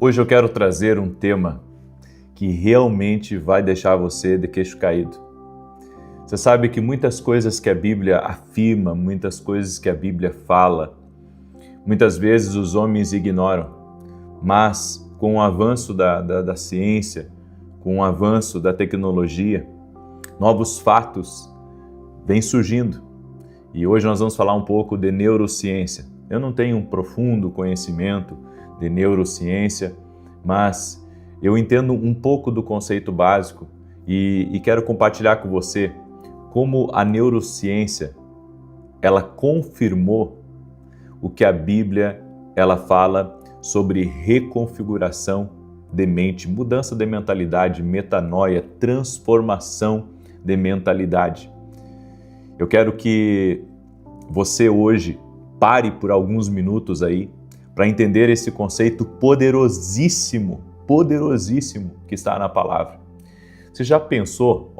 Hoje eu quero trazer um tema que realmente vai deixar você de queixo caído. Você sabe que muitas coisas que a Bíblia afirma, muitas coisas que a Bíblia fala, muitas vezes os homens ignoram, mas com o avanço da ciência, com o avanço da tecnologia, novos fatos vêm surgindo. E hoje nós vamos falar um pouco de neurociência. Eu não tenho um profundo conhecimento de neurociência, mas eu entendo um pouco do conceito básico e quero compartilhar com você como a neurociência ela confirmou o que a Bíblia ela fala sobre reconfiguração de mente, mudança de mentalidade, metanoia, transformação de mentalidade. Eu quero que você hoje pare por alguns minutos aí para entender esse conceito poderosíssimo que está na palavra. Você já pensou,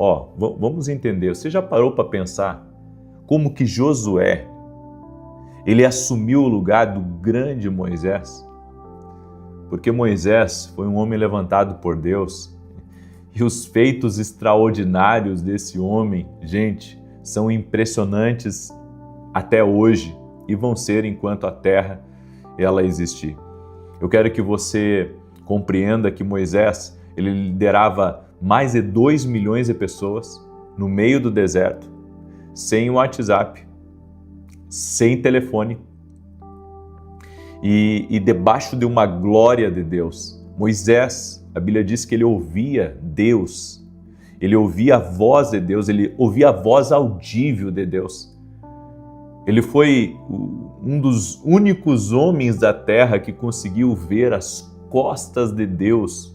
vamos entender, você já parou para pensar como que Josué, ele assumiu o lugar do grande Moisés? Porque Moisés foi um homem levantado por Deus e os feitos extraordinários desse homem, gente, são impressionantes até hoje e vão ser enquanto a terra ela existir. Eu quero que você compreenda que Moisés, ele liderava mais de 2 milhões de pessoas no meio do deserto, sem WhatsApp, sem telefone e debaixo de uma glória de Deus. Moisés, a Bíblia diz que ele ouvia Deus, ele ouvia a voz de Deus, ele ouvia a voz audível de Deus. Ele foi um dos únicos homens da terra que conseguiu ver as costas de Deus.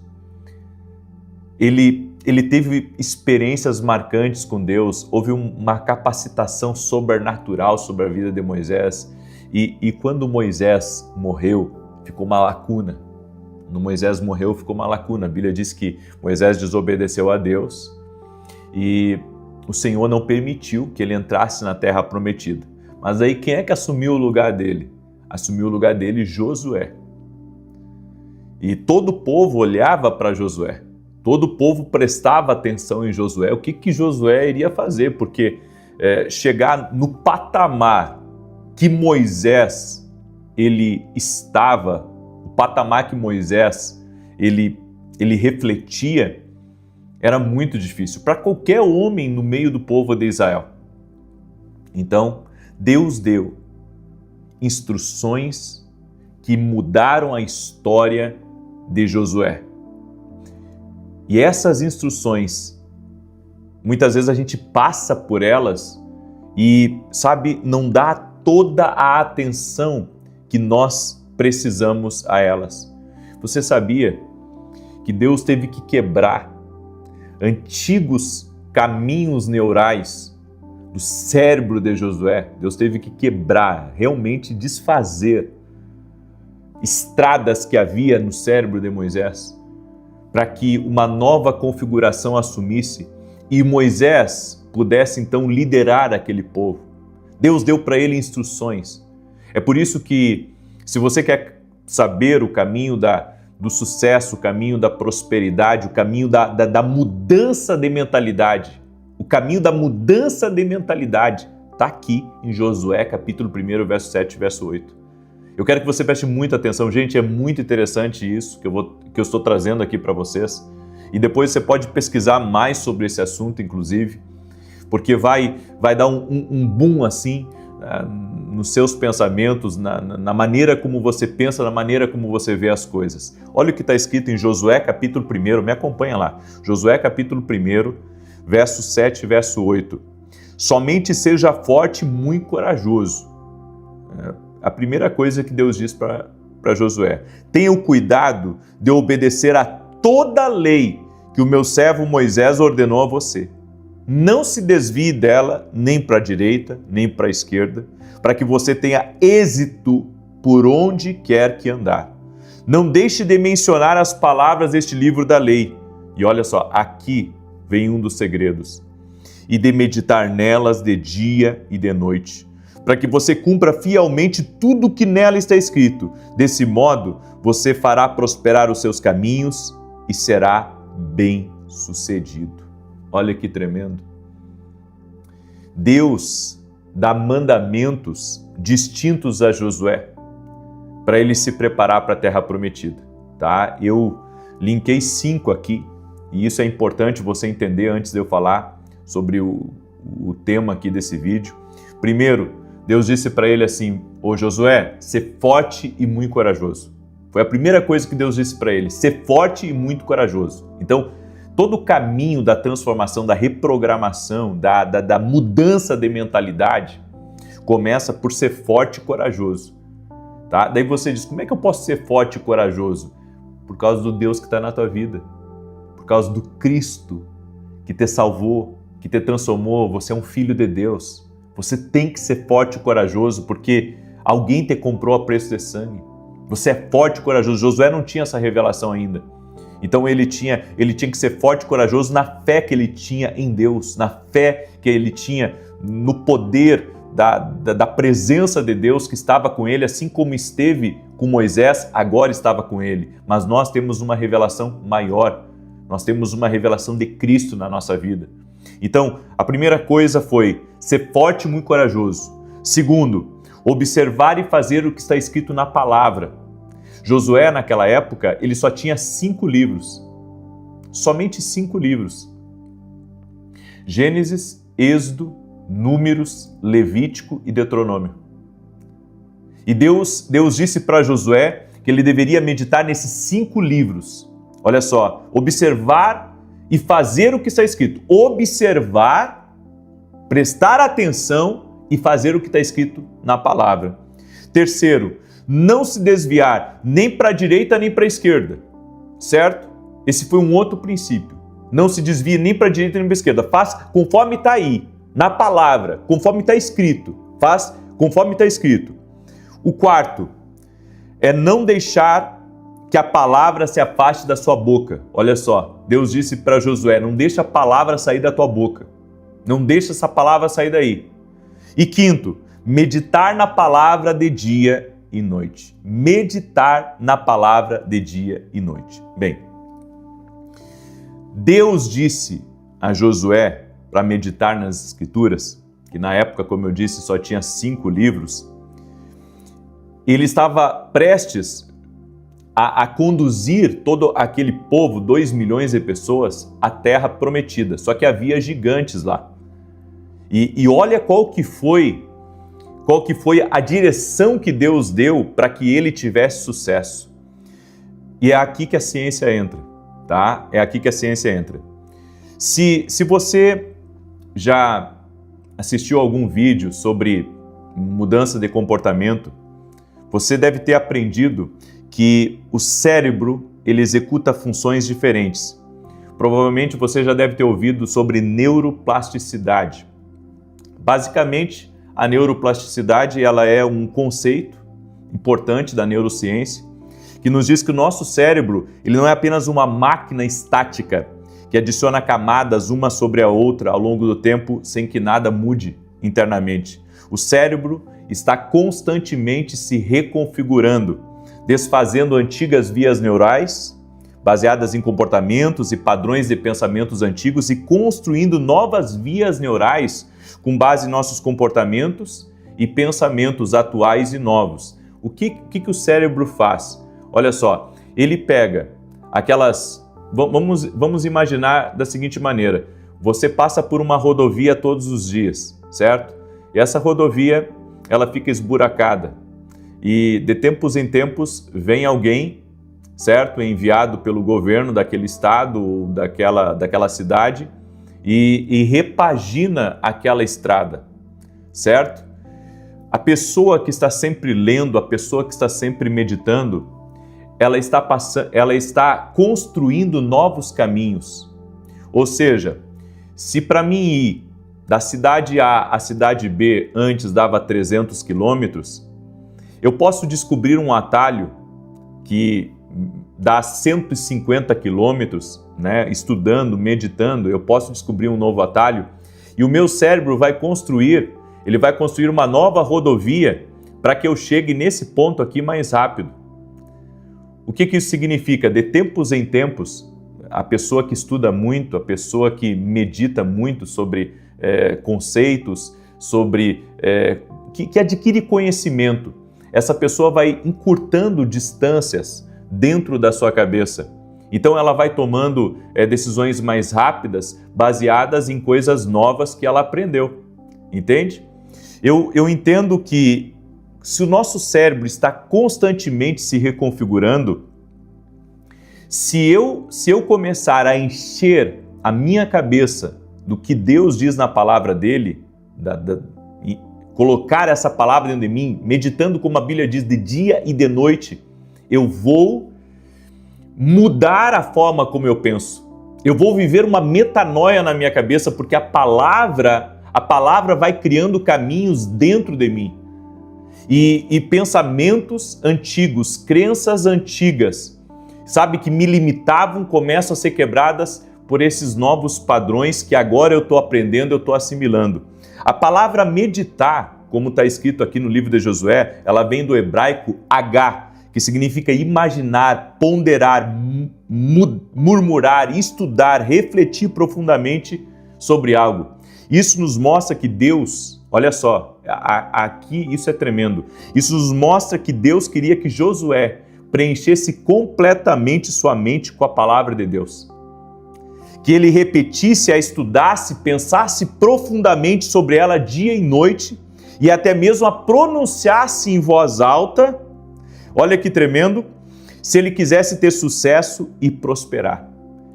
Ele teve experiências marcantes com Deus, houve uma capacitação sobrenatural sobre a vida de Moisés. E quando Moisés morreu, ficou uma lacuna. Quando Moisés morreu, ficou uma lacuna. A Bíblia diz que Moisés desobedeceu a Deus e o Senhor não permitiu que ele entrasse na terra prometida. Mas aí quem é que assumiu o lugar dele? Assumiu o lugar dele Josué. E todo o povo olhava para Josué. Todo o povo prestava atenção em Josué. O que Josué iria fazer? Porque chegar no patamar que Moisés ele estava, o patamar que Moisés ele refletia, era muito difícil para qualquer homem no meio do povo de Israel. Então, Deus deu instruções que mudaram a história de Josué. E essas instruções, muitas vezes a gente passa por elas e, não dá toda a atenção que nós precisamos a elas. Você sabia que Deus teve que quebrar antigos caminhos neurais do cérebro de Josué? Deus teve que quebrar, realmente desfazer estradas que havia no cérebro de Moisés, para que uma nova configuração assumisse e Moisés pudesse então liderar aquele povo. Deus deu para ele instruções. É por isso que, se você quer saber o caminho do sucesso, o caminho da prosperidade, o caminho da mudança de mentalidade, o caminho da mudança de mentalidade está aqui em Josué, capítulo 1, verso 7 e verso 8. Eu quero que você preste muita atenção. Gente, é muito interessante isso que eu estou trazendo aqui para vocês. E depois você pode pesquisar mais sobre esse assunto, inclusive, porque vai dar um boom assim nos seus pensamentos, na maneira como você pensa, na maneira como você vê as coisas. Olha o que está escrito em Josué, capítulo 1, me acompanha lá. Josué, capítulo 1, verso 7 e verso 8. Somente seja forte e muito corajoso. A primeira coisa que Deus diz para Josué: tenha o cuidado de obedecer a toda a lei que o meu servo Moisés ordenou a você. Não se desvie dela nem para a direita, nem para a esquerda, para que você tenha êxito por onde quer que andar. Não deixe de mencionar as palavras deste livro da lei. E olha só, aqui vem um dos segredos. E de meditar nelas de dia e de noite, para que você cumpra fielmente tudo o que nela está escrito. Desse modo, você fará prosperar os seus caminhos e será bem-sucedido. Olha que tremendo. Deus dá mandamentos distintos a Josué para ele se preparar para a terra prometida, tá? Eu linkei 5 aqui, e isso é importante você entender antes de eu falar sobre o tema aqui desse vídeo. Primeiro, Deus disse para ele assim: ô Josué, ser forte e muito corajoso. Foi a primeira coisa que Deus disse para ele, ser forte e muito corajoso. Então, todo o caminho da transformação, da reprogramação, da mudança de mentalidade, começa por ser forte e corajoso. Tá? Daí você diz, como é que eu posso ser forte e corajoso? Por causa do Deus que está na tua vida. Por causa do Cristo que te salvou, que te transformou. Você é um filho de Deus. Você tem que ser forte e corajoso porque alguém te comprou a preço de sangue. Você é forte e corajoso. Josué não tinha essa revelação ainda. Então ele tinha que ser forte e corajoso na fé que ele tinha em Deus, na fé que ele tinha no poder da presença de Deus que estava com ele, assim como esteve com Moisés, agora estava com ele. Mas nós temos uma revelação maior, nós temos uma revelação de Cristo na nossa vida. Então, a primeira coisa foi ser forte e muito corajoso. Segundo, observar e fazer o que está escrito na palavra. Josué, naquela época, ele só tinha 5 livros. Somente 5 livros. Gênesis, Êxodo, Números, Levítico e Deuteronômio. E Deus disse para Josué que ele deveria meditar nesses 5 livros. Olha só, observar e fazer o que está escrito. Observar, prestar atenção e fazer o que está escrito na palavra. Terceiro, não se desviar nem para a direita nem para a esquerda, certo? Esse foi um outro princípio. Não se desvie nem para a direita nem para a esquerda. Faz conforme está aí, na palavra, conforme está escrito. Faz conforme está escrito. O quarto é não deixar que a palavra se afaste da sua boca. Olha só, Deus disse para Josué, não deixa a palavra sair da tua boca. Não deixa essa palavra sair daí. E quinto, meditar na palavra de dia e noite. Meditar na palavra de dia e noite. Bem, Deus disse a Josué para meditar nas Escrituras, que na época, como eu disse, só tinha 5 livros. Ele estava prestes a conduzir todo aquele povo, 2 milhões de pessoas, à terra prometida. Só que havia gigantes lá. E olha qual que foi a direção que Deus deu para que ele tivesse sucesso. E é aqui que a ciência entra, tá? É aqui que a ciência entra. Se você já assistiu algum vídeo sobre mudança de comportamento, você deve ter aprendido que o cérebro ele executa funções diferentes. Provavelmente você já deve ter ouvido sobre neuroplasticidade. Basicamente, a neuroplasticidade ela é um conceito importante da neurociência que nos diz que o nosso cérebro ele não é apenas uma máquina estática que adiciona camadas uma sobre a outra ao longo do tempo sem que nada mude internamente. O cérebro está constantemente se reconfigurando, desfazendo antigas vias neurais, baseadas em comportamentos e padrões de pensamentos antigos e construindo novas vias neurais com base em nossos comportamentos e pensamentos atuais e novos. O que o cérebro faz? Olha só, ele pega aquelas... Vamos imaginar da seguinte maneira, você passa por uma rodovia todos os dias, certo? E essa rodovia, ela fica esburacada. E de tempos em tempos vem alguém, certo? Enviado pelo governo daquele estado ou daquela cidade e repagina aquela estrada, certo? A pessoa que está sempre lendo, a pessoa que está sempre meditando, ela está construindo novos caminhos. Ou seja, se para mim ir da cidade A à cidade B antes dava 300 quilômetros, eu posso descobrir um atalho que dá 150 quilômetros, né? Estudando, meditando, eu posso descobrir um novo atalho e o meu cérebro vai construir Ele vai construir uma nova rodovia para que eu chegue nesse ponto aqui mais rápido. O que isso significa? De tempos em tempos, a pessoa que estuda muito, a pessoa que medita muito sobre conceitos, que adquire conhecimento, essa pessoa vai encurtando distâncias dentro da sua cabeça. Então ela vai tomando decisões mais rápidas, baseadas em coisas novas que ela aprendeu. Entende? Eu entendo que se o nosso cérebro está constantemente se reconfigurando, se eu começar a encher a minha cabeça do que Deus diz na palavra dele, e colocar essa palavra dentro de mim, meditando como a Bíblia diz, de dia e de noite, eu vou mudar a forma como eu penso. Eu vou viver uma metanoia na minha cabeça, porque a palavra vai criando caminhos dentro de mim. E pensamentos antigos, crenças antigas, sabe, que me limitavam, começam a ser quebradas por esses novos padrões que agora eu estou aprendendo, eu estou assimilando. A palavra meditar, como está escrito aqui no livro de Josué, ela vem do hebraico H, que significa imaginar, ponderar, murmurar, estudar, refletir profundamente sobre algo. Isso nos mostra que Deus, olha só, aqui isso é tremendo, isso nos mostra que Deus queria que Josué preenchesse completamente sua mente com a palavra de Deus. Que ele repetisse, a estudasse, pensasse profundamente sobre ela dia e noite e até mesmo a pronunciasse em voz alta. Olha que tremendo, se ele quisesse ter sucesso e prosperar.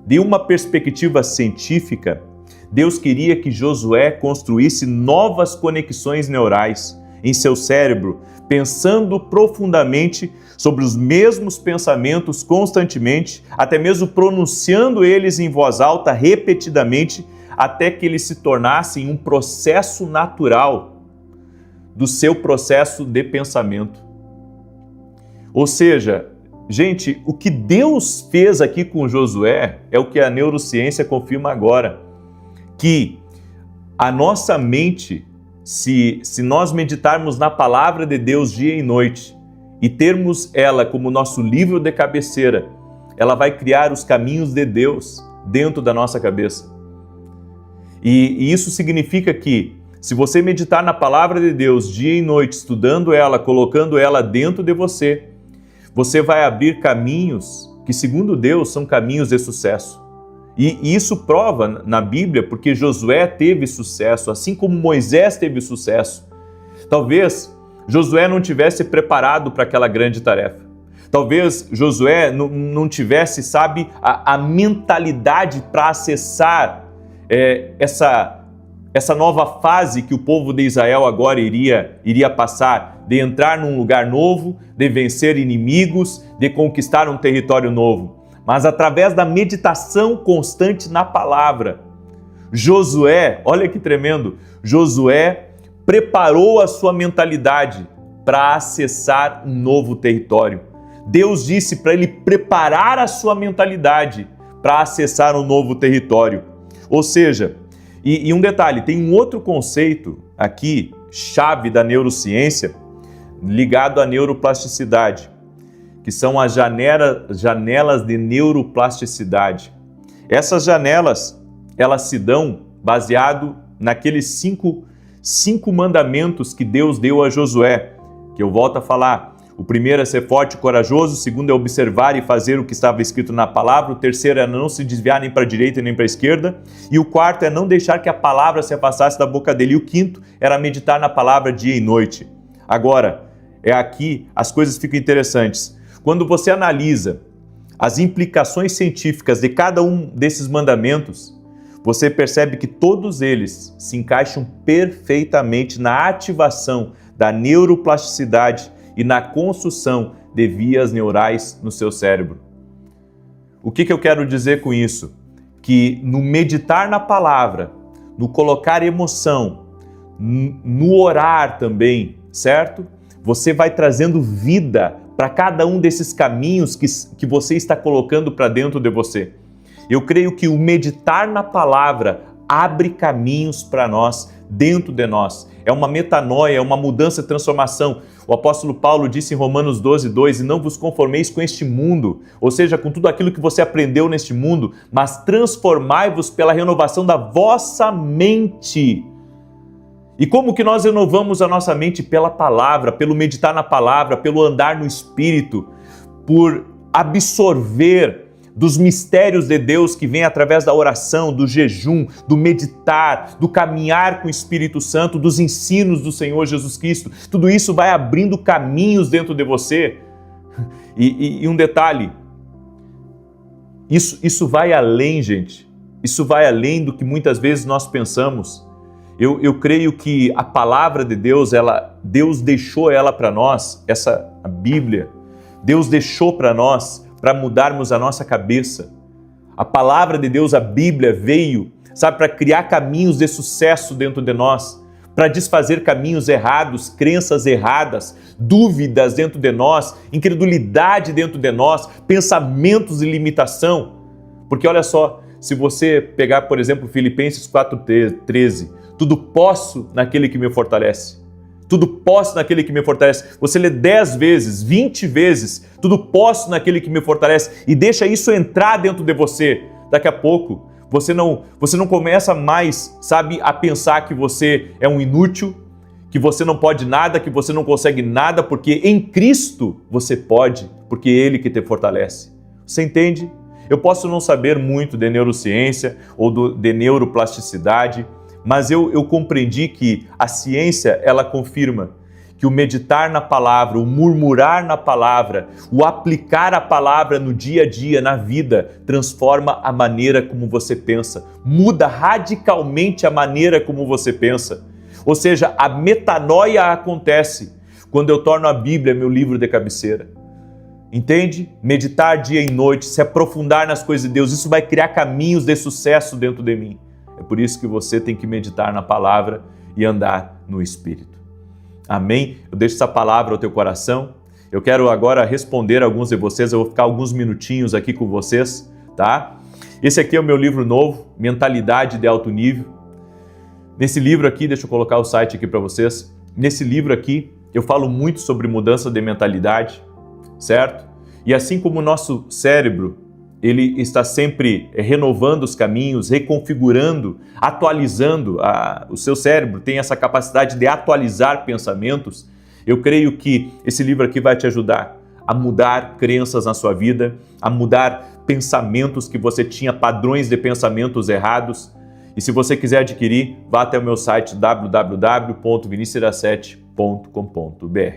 De uma perspectiva científica, Deus queria que Josué construísse novas conexões neurais em seu cérebro, pensando profundamente sobre os mesmos pensamentos constantemente, até mesmo pronunciando eles em voz alta repetidamente, até que eles se tornassem um processo natural do seu processo de pensamento. Ou seja, gente, o que Deus fez aqui com Josué é o que a neurociência confirma agora, que a nossa mente, se nós meditarmos na palavra de Deus dia e noite e termos ela como nosso livro de cabeceira, ela vai criar os caminhos de Deus dentro da nossa cabeça. E isso significa que, se você meditar na palavra de Deus dia e noite, estudando ela, colocando ela dentro de você, você vai abrir caminhos que, segundo Deus, são caminhos de sucesso. E isso prova na Bíblia, porque Josué teve sucesso, assim como Moisés teve sucesso. Talvez Josué não tivesse preparado para aquela grande tarefa. Talvez Josué não tivesse, sabe, a mentalidade para acessar essa nova fase que o povo de Israel agora iria passar, de entrar num lugar novo, de vencer inimigos, de conquistar um território novo. Mas através da meditação constante na palavra, Josué, olha que tremendo, Josué preparou a sua mentalidade para acessar um novo território. Deus disse para ele preparar a sua mentalidade para acessar um novo território. Ou seja, e um detalhe, tem um outro conceito aqui, chave da neurociência, ligado à neuroplasticidade, que são as janelas de neuroplasticidade. Essas janelas, elas se dão baseado naqueles cinco mandamentos que Deus deu a Josué, que eu volto a falar. O primeiro é ser forte e corajoso, o segundo é observar e fazer o que estava escrito na palavra, o terceiro é não se desviar nem para a direita nem para a esquerda, e o quarto é não deixar que a palavra se afastasse da boca dele, e o quinto era meditar na palavra dia e noite. Agora, aqui as coisas ficam interessantes. Quando você analisa as implicações científicas de cada um desses mandamentos, você percebe que todos eles se encaixam perfeitamente na ativação da neuroplasticidade e na construção de vias neurais no seu cérebro. O que eu quero dizer com isso? Que no meditar na palavra, no colocar emoção, no orar também, certo? Você vai trazendo vida para cada um desses caminhos que você está colocando para dentro de você. Eu creio que o meditar na palavra abre caminhos para nós dentro de nós. É uma metanoia, é uma mudança, transformação. O apóstolo Paulo disse em Romanos 12:2, e não vos conformeis com este mundo, ou seja, com tudo aquilo que você aprendeu neste mundo, mas transformai-vos pela renovação da vossa mente. E como que nós renovamos a nossa mente? Pela palavra, pelo meditar na palavra, pelo andar no Espírito, por absorver dos mistérios de Deus que vem através da oração, do jejum, do meditar, do caminhar com o Espírito Santo, dos ensinos do Senhor Jesus Cristo. Tudo isso vai abrindo caminhos dentro de você. E um detalhe, isso vai além, gente. Isso vai além do que muitas vezes nós pensamos. Eu creio que a palavra de Deus, Deus deixou ela para nós, a Bíblia, Deus deixou para nós, para mudarmos a nossa cabeça. A palavra de Deus, a Bíblia, veio, sabe, para criar caminhos de sucesso dentro de nós, para desfazer caminhos errados, crenças erradas, dúvidas dentro de nós, incredulidade dentro de nós, pensamentos de limitação. Porque olha só, se você pegar, por exemplo, Filipenses 4:13, tudo posso naquele que me fortalece. Tudo posso naquele que me fortalece. Você lê 10 vezes, 20 vezes, tudo posso naquele que me fortalece, e deixa isso entrar dentro de você. Daqui a pouco, você não começa mais, sabe, a pensar que você é um inútil, que você não pode nada, que você não consegue nada, porque em Cristo você pode, porque é Ele que te fortalece. Você entende? Eu posso não saber muito de neurociência ou de neuroplasticidade, mas eu compreendi que a ciência, ela confirma que o meditar na palavra, o murmurar na palavra, o aplicar a palavra no dia a dia, na vida, transforma a maneira como você pensa, muda radicalmente a maneira como você pensa. Ou seja, a metanoia acontece quando eu torno a Bíblia meu livro de cabeceira. Entende? Meditar dia e noite, se aprofundar nas coisas de Deus, isso vai criar caminhos de sucesso dentro de mim. É por isso que você tem que meditar na palavra e andar no Espírito. Amém? Eu deixo essa palavra ao teu coração. Eu quero agora responder a alguns de vocês, eu vou ficar alguns minutinhos aqui com vocês, tá? Esse aqui é o meu livro novo, Mentalidade de Alto Nível. Nesse livro aqui, deixa eu colocar o site aqui para vocês. Nesse livro aqui, eu falo muito sobre mudança de mentalidade, certo? E assim como o nosso cérebro, ele está sempre renovando os caminhos, reconfigurando, atualizando. O seu cérebro tem essa capacidade de atualizar pensamentos. Eu creio que esse livro aqui vai te ajudar a mudar crenças na sua vida, a mudar pensamentos que você tinha, padrões de pensamentos errados. E se você quiser adquirir, vá até o meu site www.vinicius17.com.br.